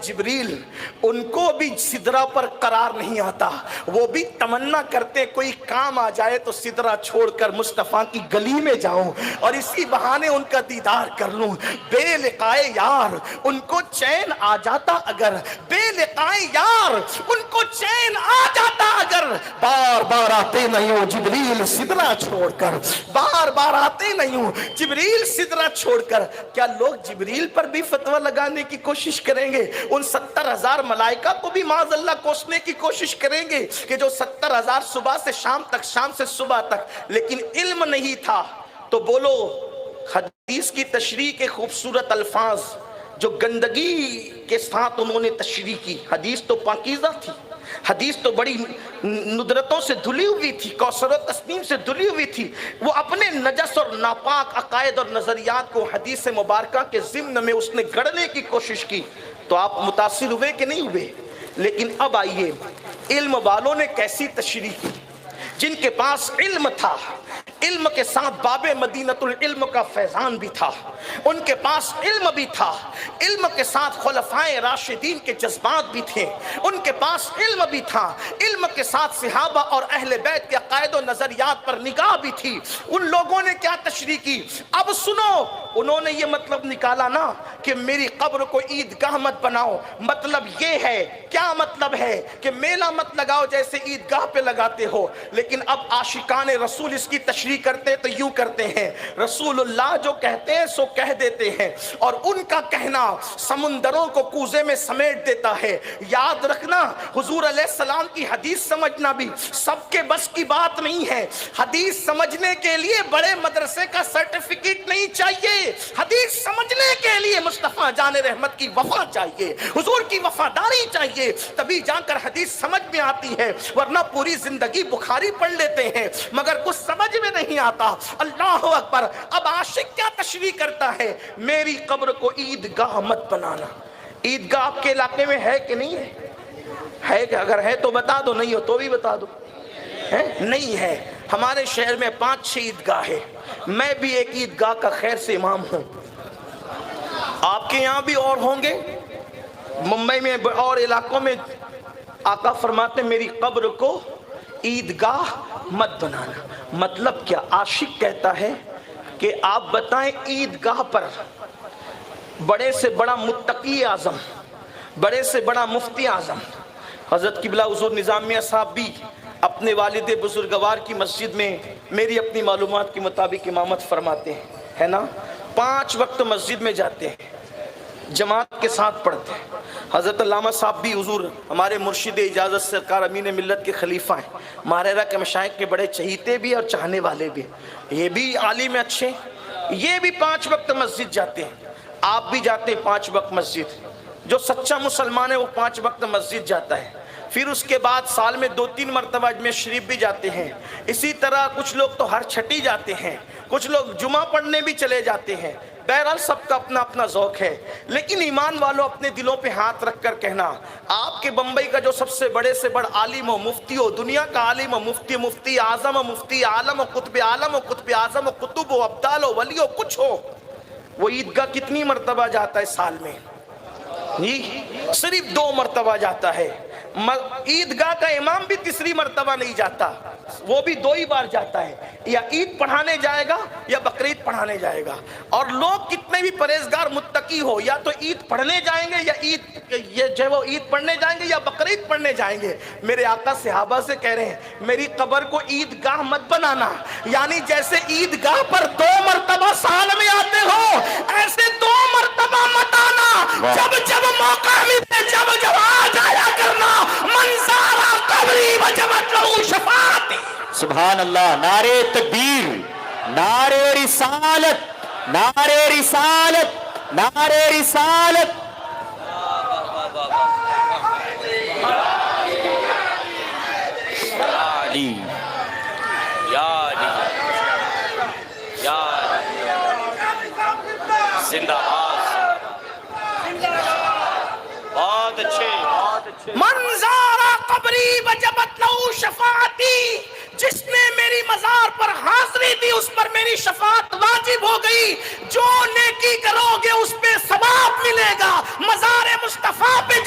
जिब्रील, उनको भी सिदरा पर करार नहीं आता, वो भी तमन्ना करते कोई काम आ जाए तो सिदरा छोड़कर मुस्तफ़ा की गली में जाऊं और इसी बहाने उनका दीदार कर लूं। बेलिकाए यार उनको चैन आ जाता अगर, बेलिकाए यार उनको चैन आ जाता अगर, बार बार आते नहीं हो जिब्रील सिदरा छोड़कर, बार बार आते नहीं हो जिब्रील सिदरा छोड़कर। क्या लोग जिब्रील पर भी फतवा लगाने की कोशिश करेंगे? उन 70,000 मलाइका को भी माज़अल्लाह कोसने की कोशिश करेंगे कि जो 70,000 सुबह से शाम तक, शाम से सुबह तक, लेकिन इल्म नहीं था। तो बोलो, हदीस की तशरीह के खूबसूरत अल्फाज जो गंदगी के साथ उन्होंने तशरीह की, हदीस तो पाकीज़ा थी, हदीस तो बड़ी नुदरतों से धुली हुई थी, कौसर और तस्नीम से धुली हुई थी। वो अपने नजस और नापाक अकायद और नजरियात को हदीस मुबारका के ज़िम्न में उसने गढ़ने की कोशिश की। तो आप मुतासिर हुए कि नहीं हुए? लेकिन अब आइए, इल्म वालों ने कैसी तशरीह की? जिनके पास इल्म था, इल्म के साथ बाबे मदीनतुल इल्म का फैजान भी था, उनके पास इल्म भी था, इल्म के साथ खुलफाए राशिदीन के जज्बात भी थे, उनके पास इल्म भी था, इल्म के साथ सहाबा और अहले बैत के अकायद और नजरियात पर निगाह भी थी। उन लोगों ने क्या तशरीह की? अब सुनो, उन्होंने ये मतलब निकाला ना कि मेरी कब्र को ईदगाह मत बनाओ, मतलब ये है, क्या मतलब है कि मेला मत लगाओ जैसे ईदगाह पे लगाते हो। लेकिन अब आशिकाने रसूल इसकी तशरीह करते तो यूं करते हैं, रसूलुल्लाह जो कहते हैं सो कह देते हैं, और उनका कहना समुंदरों को कूजे में समेट देता है। याद रखना, हुजूर अलैहिस्सलाम की हदीस समझना भी सबके बस की बात नहीं है। हदीस समझने के लिए बड़े मदरसे का सर्टिफिकेट नहीं चाहिए, हदीस समझने के लिए मुस्तफा जाने रहमत की वफा चाहिए, हुजूर की वफादारी चाहिए, तभी जाकर हदीस समझ में आती है। वरना पूरी जिंदगी बुखारी पढ़ लेते हैं मगर कुछ समझ में नहीं आता। अल्लाह अकबर। अब आशिक क्या तशरीह करता है? मेरी कब्र को ईदगाह मत बनाना। ईदगाह आपके इलाके में है कि नहीं है? है कि अगर है तो बता दो, नहीं हो तो भी बता दो। है? नहीं है। हमारे शहर में 5-6 ईदगाह है, मैं भी एक ईदगाह का खैर से इमाम हूँ। आपके यहाँ भी और होंगे, मुंबई में और इलाकों में। आका फरमाते मेरी कब्र को ईदगाह मत बनाना। मतलब क्या? आशिक कहता है कि आप बताएं ईदगाह पर बड़े से बड़ा मुत्तकी आज़म, बड़े से बड़ा मुफ्ती आज़म हज़रत किबला हुज़ूर निज़ामिया साहब भी अपने वालिद बुजुर्गवार की मस्जिद में मेरी अपनी मालूमात के मुताबिक इमामत फरमाते हैं, है ना। 5 वक्त मस्जिद में जाते हैं, जमात के साथ पढ़ते हैं। हज़रत अल्लामा साहब भी हुजूर हमारे मुर्शिद इजाज़त सरकार अमीन मिल्लत के खलीफा हैं, मारेरा के मशाइख के बड़े चहीते भी और चाहने वाले भी। ये भी आलिम अच्छे, ये भी 5 वक्त मस्जिद जाते हैं। आप भी जाते हैं 5 वक्त मस्जिद। जो सच्चा मुसलमान है वो 5 वक्त मस्जिद जाता है। फिर उसके बाद साल में 2-3 मरतबा अजमेर शरीफ भी जाते हैं। इसी तरह कुछ लोग तो हर छठी जाते हैं, कुछ लोग जुमा पढ़ने भी चले जाते हैं। बहरहाल सबका अपना अपना ज़ौक़ है। लेकिन ईमान वालों, अपने दिलों पे हाथ रख कर कहना, आपके बम्बई का जो सबसे बड़े से बड़ा आलिम हो, मुफ्ती हो, दुनिया का आलिम हो, मुफ्ती, मुफ्ती आज़म हो, मुफ्ती आलम हो, कुतुब आलम हो, कुतुब आज़म हो, कुतुब हो, अब्दाल हो, वली हो, कुछ हो, वो ईदगाह कितनी मरतबा जाता है साल में? जी सिर्फ 2 मरतबा जाता है। ईदगाह का इमाम भी तीसरी मरतबा नहीं जाता, वो भी 2 ही बार जाता है। या ईद पढ़ाने जाएगा या बकरीद पढ़ाने जाएगा। और लोग कितने भी परहेजगार मुत्तकी हो, या तो ईद पढ़ने जाएंगे या वो ईद पढ़ने जाएंगे या बकरीद पढ़ने जाएंगे। मेरे आका सहाबा से कह रहे हैं मेरी कब्र को ईदगाह मत बनाना, यानी जैसे ईदगाह पर 2 मरतबा साल में आते हो, ऐसे 2 मरतबा मत आना। जब जब मौका मिले, जब जब आ जाया करना। मंसारा कब्री वजबत लहू शफाअती। सुभान अल्लाह। नारे तकबीर, नारे रिसालत, नारे रिसालत, नारे रिसालत। बहुत अच्छे। मंजारा कब्री वजबत लहू शफाअती, जिसने मेरी मजार पर हाजिरी दी उस पर मेरी शफाअत वाजिब हो गई। जो नेकी करोगे उस पे सवाब मिलेगा। मजार मुस्तफा पे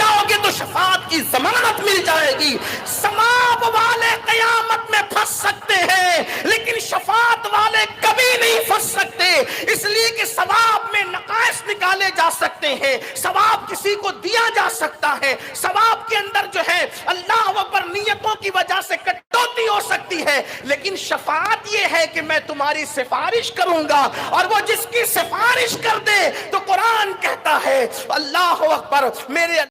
سکتے ہیں لیکن شفاعت والے کبھی نہیں پھنس سکتے، اس لیے کہ ثواب میں نقائص نکالے جا سکتے ہیں، ثواب کسی کو دیا جا سکتا ہے، ثواب کے اندر جو ہے اللہ اکبر نیتوں کی وجہ سے کٹوتی ہو سکتی ہے، لیکن شفاعت یہ ہے کہ میں تمہاری سفارش کروں گا، اور وہ جس کی سفارش کر دے تو قرآن کہتا ہے اللہ اکبر میرے